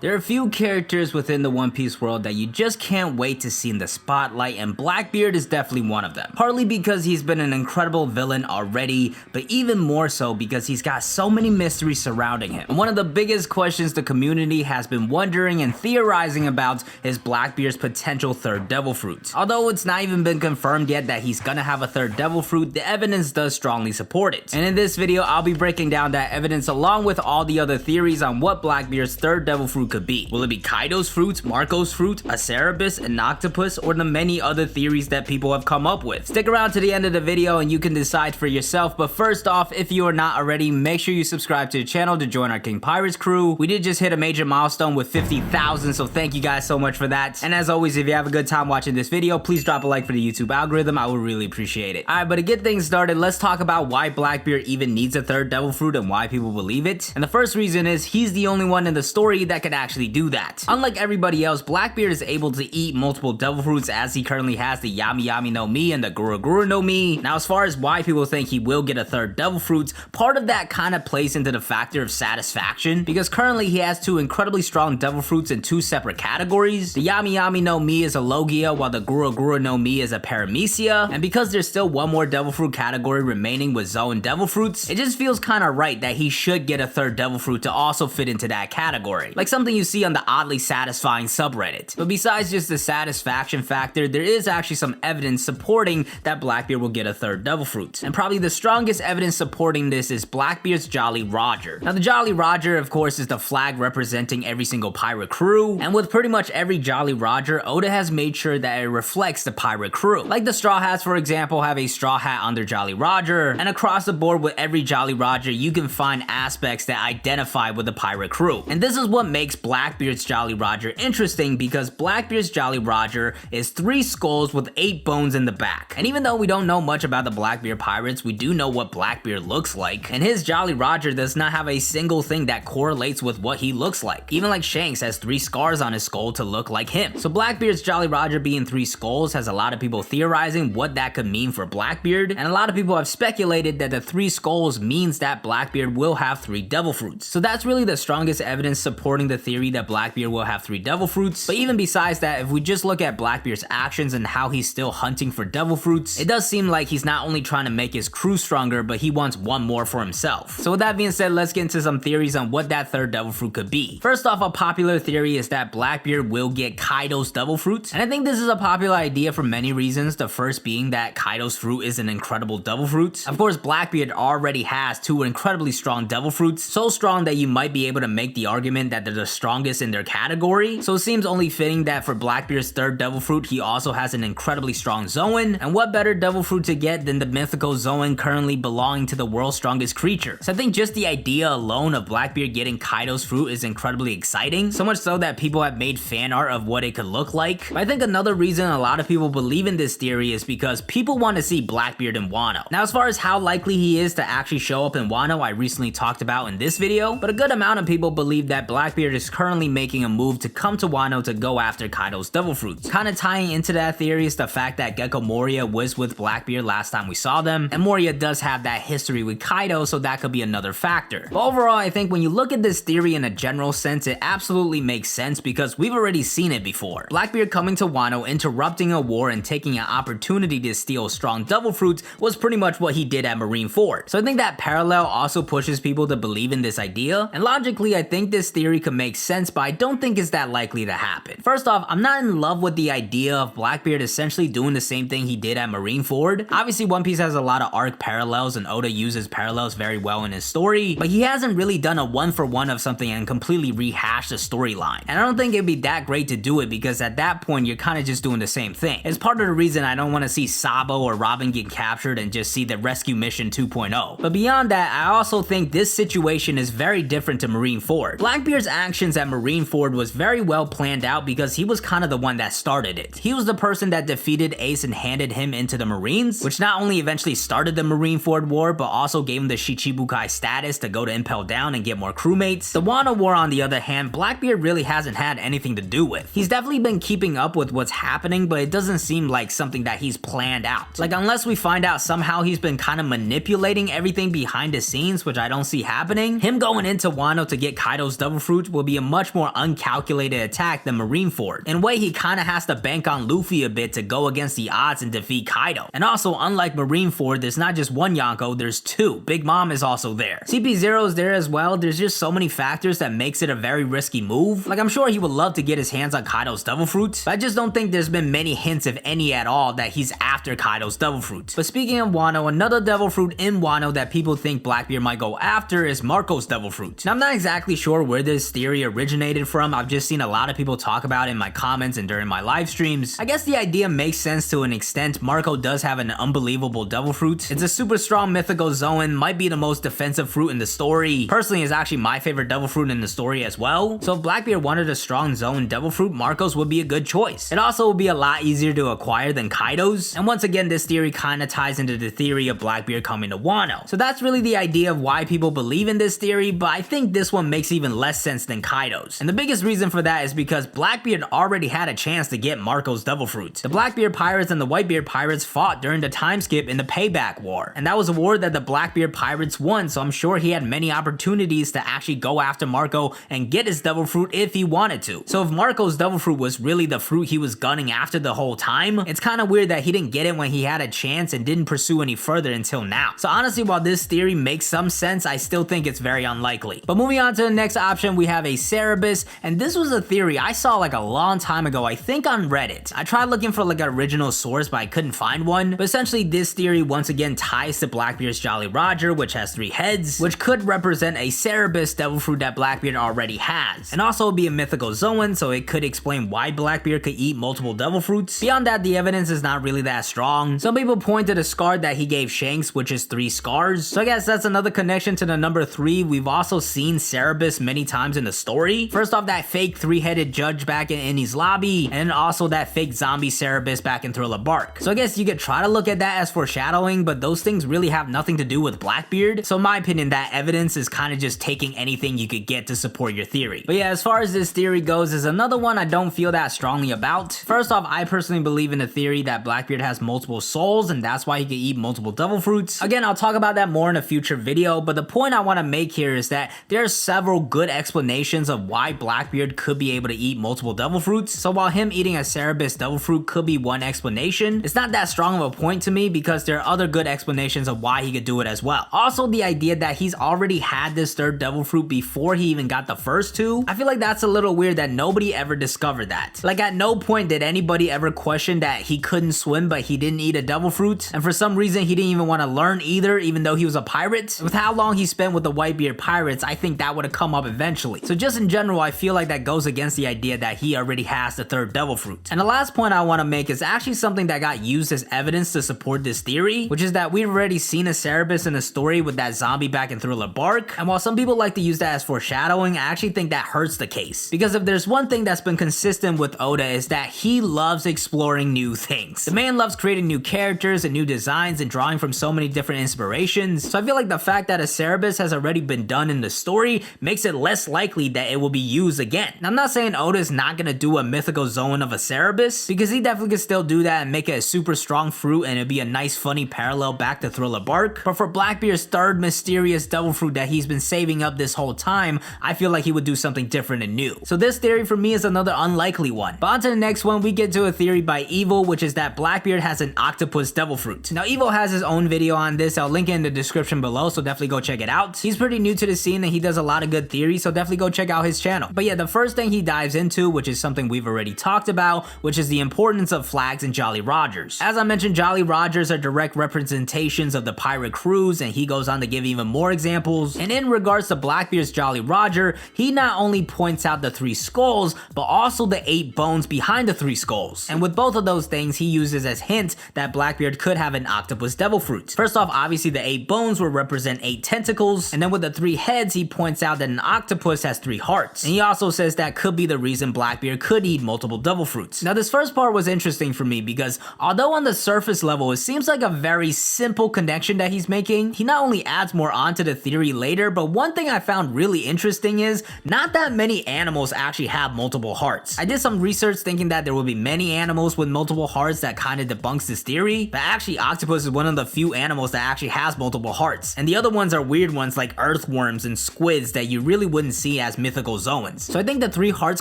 There are a few characters within the One Piece world that you just can't wait to see in the spotlight, and Blackbeard is definitely one of them. Partly because he's been an incredible villain already, but even more so because he's got so many mysteries surrounding him. And one of the biggest questions the community has been wondering and theorizing about is Blackbeard's potential third devil fruit. Although it's not even been confirmed yet that he's gonna have a third devil fruit, the evidence does strongly support it. And in this video, I'll be breaking down that evidence along with all the other theories on what Blackbeard's third devil fruit could be. Will it be Kaido's fruit, Marco's fruit, a Cerberus, an Octopus, or the many other theories that people have come up with? Stick around to the end of the video and you can decide for yourself, but first off, if you are not already, make sure you subscribe to the channel to join our King Pirates crew. We did just hit a major milestone with 50,000, so thank you guys so much for that. And as always, if you have a good time watching this video, please drop a like for the YouTube algorithm. I would really appreciate it. Alright, but to get things started, let's talk about why Blackbeard even needs a third devil fruit and why people believe it. And the first reason is he's the only one in the story that can actually do that. Unlike everybody else, Blackbeard is able to eat multiple devil fruits as he currently has the Yami Yami no Mi and the Gura Gura no Mi. Now, as far as why people think he will get a third devil fruit, part of that kind of plays into the factor of satisfaction, because currently he has two incredibly strong devil fruits in two separate categories. The Yami Yami no Mi is a Logia, while the Gura Gura no Mi is a Paramecia, and because there's still one more devil fruit category remaining with Zoan devil fruits, it just feels kind of right that he should get a third devil fruit to also fit into that category, like something you see on the oddly satisfying subreddit. But besides just the satisfaction factor, there is actually some evidence supporting that Blackbeard will get a third devil fruit. And probably the strongest evidence supporting this is Blackbeard's Jolly Roger. Now, the Jolly Roger, of course, is the flag representing every single pirate crew, and with pretty much every Jolly Roger, Oda has made sure that it reflects the pirate crew. Like the Straw Hats, for example, have a straw hat on their Jolly Roger, and across the board with every Jolly Roger, you can find aspects that identify with the pirate crew. And this is what makes Blackbeard's Jolly Roger interesting, because Blackbeard's Jolly Roger is 3 skulls with 8 bones in the back. And even though we don't know much about the Blackbeard pirates, we do know what Blackbeard looks like, and his Jolly Roger does not have a single thing that correlates with what he looks like. Even like Shanks has 3 scars on his skull to look like him. So Blackbeard's Jolly Roger being 3 skulls has a lot of people theorizing what that could mean for Blackbeard, and a lot of people have speculated that the 3 skulls means that Blackbeard will have 3 devil fruits. So that's really the strongest evidence supporting the theory that Blackbeard will have 3 devil fruits. But even besides that, if we just look at Blackbeard's actions and how he's still hunting for devil fruits, it does seem like he's not only trying to make his crew stronger, but he wants one more for himself. So with that being said, let's get into some theories on what that third devil fruit could be. First off, a popular theory is that Blackbeard will get Kaido's devil fruit, and I think this is a popular idea for many reasons, the first being that Kaido's fruit is an incredible devil fruit. Of course, Blackbeard already has 2 incredibly strong devil fruits, so strong that you might be able to make the argument that they're the strongest in their category, so it seems only fitting that for Blackbeard's third devil fruit, he also has an incredibly strong Zoan, and what better devil fruit to get than the mythical Zoan currently belonging to the world's strongest creature. So I think just the idea alone of Blackbeard getting Kaido's fruit is incredibly exciting, so much so that people have made fan art of what it could look like. But I think another reason a lot of people believe in this theory is because people want to see Blackbeard in Wano. Now, as far as how likely he is to actually show up in Wano, I recently talked about in this video, but a good amount of people believe that Blackbeard is currently making a move to come to Wano to go after Kaido's devil fruits. Kind of tying into that theory is the fact that Gecko Moria was with Blackbeard last time we saw them, and Moria does have that history with Kaido, so that could be another factor. But overall, I think when you look at this theory in a general sense, it absolutely makes sense because we've already seen it before. Blackbeard coming to Wano, interrupting a war, and taking an opportunity to steal strong devil fruits was pretty much what he did at Marineford. So I think that parallel also pushes people to believe in this idea, and logically I think this theory could make sense, but I don't think it's that likely to happen. First off, I'm not in love with the idea of Blackbeard essentially doing the same thing he did at Marineford. Obviously, One Piece has a lot of arc parallels, and Oda uses parallels very well in his story, but he hasn't really done a one-for-one of something and completely rehashed the storyline. And I don't think it'd be that great to do it, because at that point, you're kind of just doing the same thing. It's part of the reason I don't want to see Sabo or Robin get captured and just see the rescue mission 2.0. But beyond that, I also think this situation is very different to Marineford. Blackbeard's actions at Marineford was very well planned out because he was kind of the one that started it. He was the person that defeated Ace and handed him into the Marines, which not only eventually started the Marineford War, but also gave him the Shichibukai status to go to Impel Down and get more crewmates. The Wano War, on the other hand, Blackbeard really hasn't had anything to do with. He's definitely been keeping up with what's happening, but it doesn't seem like something that he's planned out. Like, unless we find out somehow he's been kind of manipulating everything behind the scenes, which I don't see happening, him going into Wano to get Kaido's devil fruit will be a much more uncalculated attack than Marineford. In a way, he kinda has to bank on Luffy a bit to go against the odds and defeat Kaido. And also, unlike Marineford, there's not just one Yonko, there's two. Big Mom is also there. CP0 is there as well. There's just so many factors that makes it a very risky move. Like, I'm sure he would love to get his hands on Kaido's Devil Fruit, but I just don't think there's been many hints, if any at all, that he's after Kaido's Devil Fruit. But speaking of Wano, another Devil Fruit in Wano that people think Blackbeard might go after is Marco's Devil Fruit. Now, I'm not exactly sure where this theory originated from. I've just seen a lot of people talk about it in my comments and during my live streams. I guess the idea makes sense to an extent. Marco does have an unbelievable Devil Fruit. It's a super strong mythical Zoan, might be the most defensive fruit in the story. Personally, is actually my favorite Devil Fruit in the story as well. So if Blackbeard wanted a strong Zoan Devil Fruit, Marco's would be a good choice. It also would be a lot easier to acquire than Kaido's. And once again, this theory kind of ties into the theory of Blackbeard coming to Wano. So that's really the idea of why people believe in this theory, but I think this one makes even less sense than Kaido's. And the biggest reason for that is because Blackbeard already had a chance to get Marco's Devil Fruit. The Blackbeard Pirates and the Whitebeard Pirates fought during the time skip in the Payback War. And that was a war that the Blackbeard Pirates won, so I'm sure he had many opportunities to actually go after Marco and get his Devil Fruit if he wanted to. So if Marco's Devil Fruit was really the fruit he was gunning after the whole time, it's kind of weird that he didn't get it when he had a chance and didn't pursue any further until now. So honestly, while this theory makes some sense, I still think it's very unlikely. But moving on to the next option, we have a Cerberus, and this was a theory I saw like a long time ago, I think on Reddit. I tried looking for like an original source, but I couldn't find one. But essentially, this theory once again ties to Blackbeard's Jolly Roger, which has 3 heads, which could represent a Cerberus Devil Fruit that Blackbeard already has. And also be a mythical Zoan, so it could explain why Blackbeard could eat multiple Devil Fruits. Beyond that, the evidence is not really that strong. Some people point to the scar that he gave Shanks, which is 3 scars. So I guess that's another connection to the number 3. We've also seen Cerberus many times in the story. First off, that fake 3-headed judge back in Innie's lobby, and also that fake zombie Cerberus back in Thriller Bark. So I guess you could try to look at that as foreshadowing, but those things really have nothing to do with Blackbeard. So in my opinion, that evidence is kind of just taking anything you could get to support your theory. But yeah, as far as this theory goes, is another one I don't feel that strongly about. First off, I personally believe in the theory that Blackbeard has multiple souls, and that's why he could eat multiple Devil Fruits. Again, I'll talk about that more in a future video, but the point I want to make here is that there are several good explanations of why Blackbeard could be able to eat multiple Devil Fruits. So while him eating a Cerberus Devil Fruit could be one explanation, it's not that strong of a point to me because there are other good explanations of why he could do it as well. Also, the idea that he's already had this 3rd Devil Fruit before he even got the first 2, I feel like that's a little weird that nobody ever discovered that. Like, at no point did anybody ever question that he couldn't swim but he didn't eat a Devil Fruit, and for some reason he didn't even want to learn either, even though he was a pirate. With how long he spent with the Whitebeard Pirates, I think that would have come up eventually. So just in general, I feel like that goes against the idea that he already has the 3rd Devil Fruit. And the last point I want to make is actually something that got used as evidence to support this theory, which is that we've already seen a Cerberus in the story with that zombie back in Thriller Bark. And while some people like to use that as foreshadowing, I actually think that hurts the case. Because if there's one thing that's been consistent with Oda, is that he loves exploring new things. The man loves creating new characters and new designs and drawing from so many different inspirations. So I feel like the fact that a Cerberus has already been done in the story makes it less likely that it will be used again. Now, I'm not saying Oda's not gonna do a mythical Zoan of a Cerberus, because he definitely could still do that and make it a super strong fruit, and it'd be a nice funny parallel back to Thriller Bark. But for Blackbeard's 3rd mysterious Devil Fruit that he's been saving up this whole time, I feel like he would do something different and new. So this theory for me is another unlikely one. But on to the next one, we get to a theory by Evil, which is that Blackbeard has an Octopus Devil Fruit. Now, Evil has his own video on this. I'll link it in the description below, so definitely go check it out. He's pretty new to the scene and he does a lot of good theories, so definitely go check out his channel. But yeah, the first thing he dives into, which is something we've already talked about, which is the importance of flags and Jolly Rogers. As I mentioned, Jolly Rogers are direct representations of the pirate crews, and he goes on to give even more examples. And in regards to Blackbeard's Jolly Roger, he not only points out the 3 skulls, but also the 8 bones behind the 3 skulls. And with both of those things, he uses as hints that Blackbeard could have an Octopus Devil Fruit. First off, obviously the 8 bones will represent 8 tentacles, and then with the 3 heads, he points out that an octopus has 3 hearts. And he also says that could be the reason Blackbeard could eat multiple Devil Fruits. Now, this first part was interesting for me because although on the surface level, it seems like a very simple connection that he's making, he not only adds more onto the theory later, but one thing I found really interesting is not that many animals actually have multiple hearts. I did some research thinking that there would be many animals with multiple hearts that kind of debunks this theory, but actually octopus is one of the few animals that actually has multiple hearts. And the other ones are weird ones like earthworms and squids that you really wouldn't see as as mythical Zoans. So I think the 3 hearts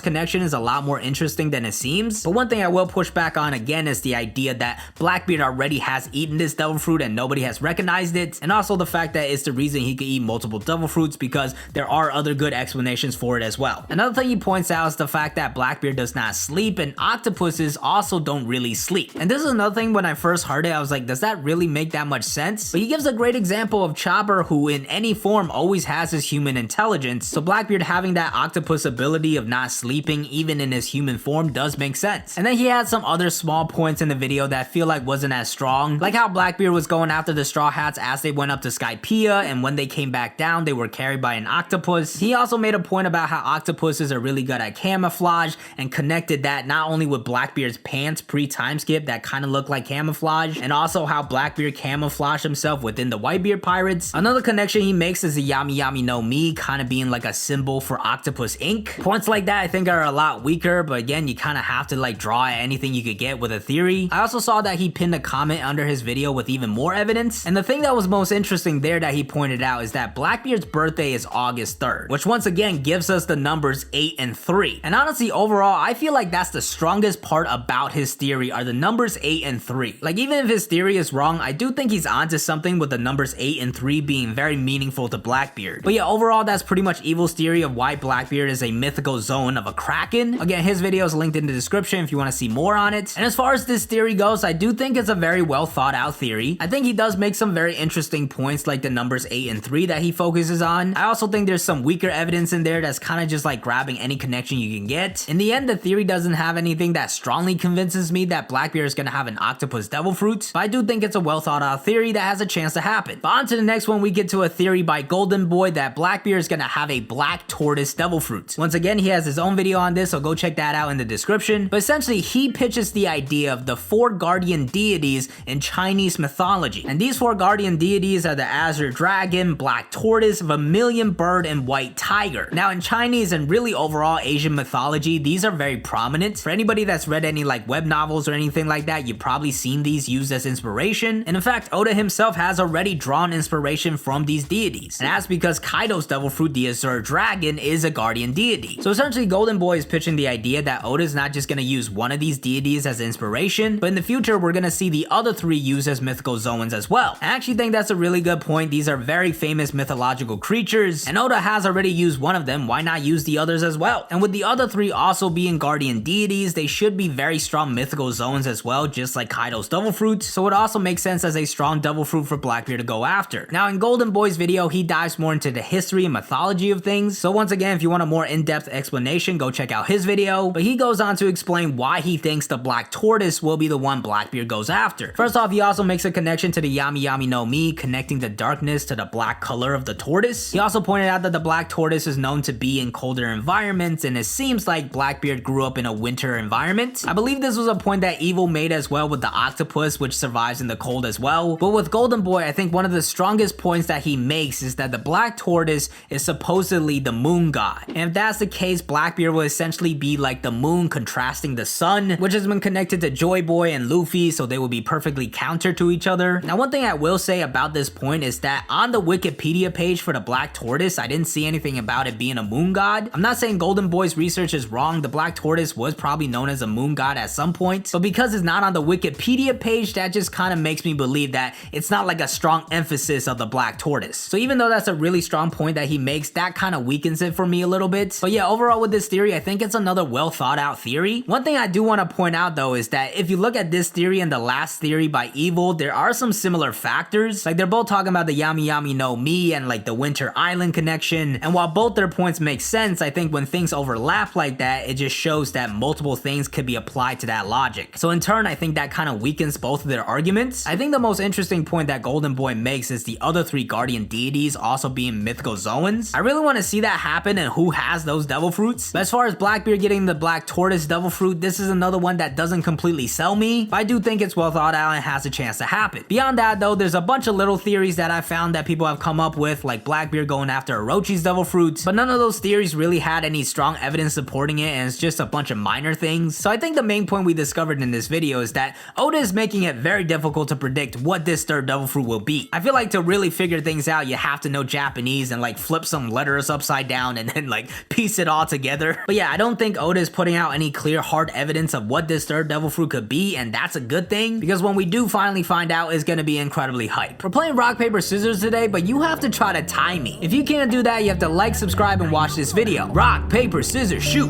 connection is a lot more interesting than it seems. But one thing I will push back on again is the idea that Blackbeard already has eaten this devil fruit and nobody has recognized it, and also the fact that it's the reason he could eat multiple devil fruits because there are other good explanations for it as well. Another thing he points out is the fact that Blackbeard does not sleep and octopuses also don't really sleep. And this is another thing, when I first heard it I was like, does that really make that much sense? But he gives a great example of Chopper, who in any form always has his human intelligence, so Blackbeard having that octopus ability of not sleeping even in his human form does make sense. And then he had some other small points in the video that I feel like wasn't as strong, like how Blackbeard was going after the Straw Hats as they went up to Skypiea, and when they came back down they were carried by an octopus. He also made a point about how octopuses are really good at camouflage and connected that not only with Blackbeard's pants pre-time skip that kind of looked like camouflage, and also how Blackbeard camouflaged himself within the Whitebeard pirates. Another connection he makes is the Yami Yami no Mi kind of being like a symbol for octopus ink. Points like that I think are a lot weaker, but again, you kind of have to like draw at anything you could get with a theory. I also saw that he pinned a comment under his video with even more evidence, and the thing that was most interesting there that he pointed out is that Blackbeard's birthday is August 3rd, which once again gives us the numbers 8 and 3. And honestly, overall, I feel like that's the strongest part about his theory are the numbers 8 and 3. Like, even if his theory is wrong, I do think he's onto something with the numbers 8 and 3 being very meaningful to Blackbeard. But yeah, overall, that's pretty much Evil's theory of why Blackbeard is a mythical zone of a Kraken. Again, his video is linked in the description if you want to see more on it. And as far as this theory goes, I do think it's a very well thought out theory. I think he does make some very interesting points like the numbers 8 and 3 that he focuses on. I also think there's some weaker evidence in there that's kind of just like grabbing any connection you can get. In the end, the theory doesn't have anything that strongly convinces me that Blackbeard is going to have an octopus devil fruit, but I do think it's a well thought out theory that has a chance to happen. But on to the next one, we get to a theory by Golden Boy that Blackbeard is going to have a black tortoise devil fruit. Once again, he has his own video on this, so go check that out in the description. But essentially, he pitches the idea of the 4 guardian deities in Chinese mythology. And these 4 guardian deities are the Azure Dragon, Black Tortoise, Vermilion Bird, and White Tiger. Now, in Chinese and really overall Asian mythology, these are very prominent. For anybody that's read any like web novels or anything like that, you've probably seen these used as inspiration. And in fact, Oda himself has already drawn inspiration from these deities. And that's because Kaido's devil fruit, the Azure Dragon, is a guardian deity. So essentially, Golden Boy is pitching the idea that Oda is not just going to use one of these deities as inspiration, but in the future, we're going to see the other 3 used as mythical zones as well. I actually think that's a really good point. These are very famous mythological creatures, and Oda has already used one of them. Why not use the others as well? And with the other 3 also being guardian deities, they should be very strong mythical zones as well, just like Kaido's devil fruit. So it also makes sense as a strong devil fruit for Blackbeard to go after. Now, in Golden Boy's video, he dives more into the history and mythology of things. So once again, if you want a more in-depth explanation, go check out his video. But he goes on to explain why he thinks the Black Tortoise will be the one Blackbeard goes after. First off, he also makes a connection to the Yami Yami no Mi, connecting the darkness to the black color of the tortoise. He also pointed out that the Black Tortoise is known to be in colder environments, and it seems like Blackbeard grew up in a winter environment. I believe this was a point that Evil made as well with the octopus, which survives in the cold as well. But with Golden Boy, I think one of the strongest points that he makes is that the Black Tortoise is supposedly the moon god. And if that's the case, Blackbeard will essentially be like the moon contrasting the sun, which has been connected to Joy Boy and Luffy, so they will be perfectly counter to each other. Now, one thing I will say about this point is that on the Wikipedia page for the Black Tortoise, I didn't see anything about it being a moon god. I'm not saying Golden Boy's research is wrong. The Black Tortoise was probably known as a moon god at some point, but because it's not on the Wikipedia page, that just kind of makes me believe that it's not like a strong emphasis of the Black Tortoise. So even though that's a really strong point that he makes, that kind of weakens it for me a little bit. But yeah, overall with this theory, I think it's another well thought out theory. One thing I do want to point out though is that if you look at this theory and the last theory by Evil, there are some similar factors. Like, they're both talking about the Yami Yami no Mi and like the Winter Island connection. And while both their points make sense, I think when things overlap like that, it just shows that multiple things could be applied to that logic. So in turn, I think that kind of weakens both of their arguments. I think the most interesting point that Golden Boy makes is the other 3 guardian deities also being mythical zoans. I really want to see that happen and who has those devil fruits. But as far as Blackbeard getting the Black Tortoise devil fruit, this is another one that doesn't completely sell me, but I do think it's well thought out and has a chance to happen. Beyond that though, there's a bunch of little theories that I found that people have come up with, like Blackbeard going after Orochi's devil fruit, but none of those theories really had any strong evidence supporting it, and it's just a bunch of minor things. So I think the main point we discovered in this video is that Oda is making it very difficult to predict what this 3rd devil fruit will be. I feel like to really figure things out, you have to know Japanese and like flip some letters upside down down and then like piece it all together. But yeah, I don't think Oda is putting out any clear hard evidence of what this third devil fruit could be, and that's a good thing, because when we do finally find out, it's gonna be incredibly hype. We're playing rock, paper, scissors today, but you have to try to tie me. If you can't do that, you have to like, subscribe, and watch this video. Rock, paper, scissors, shoot!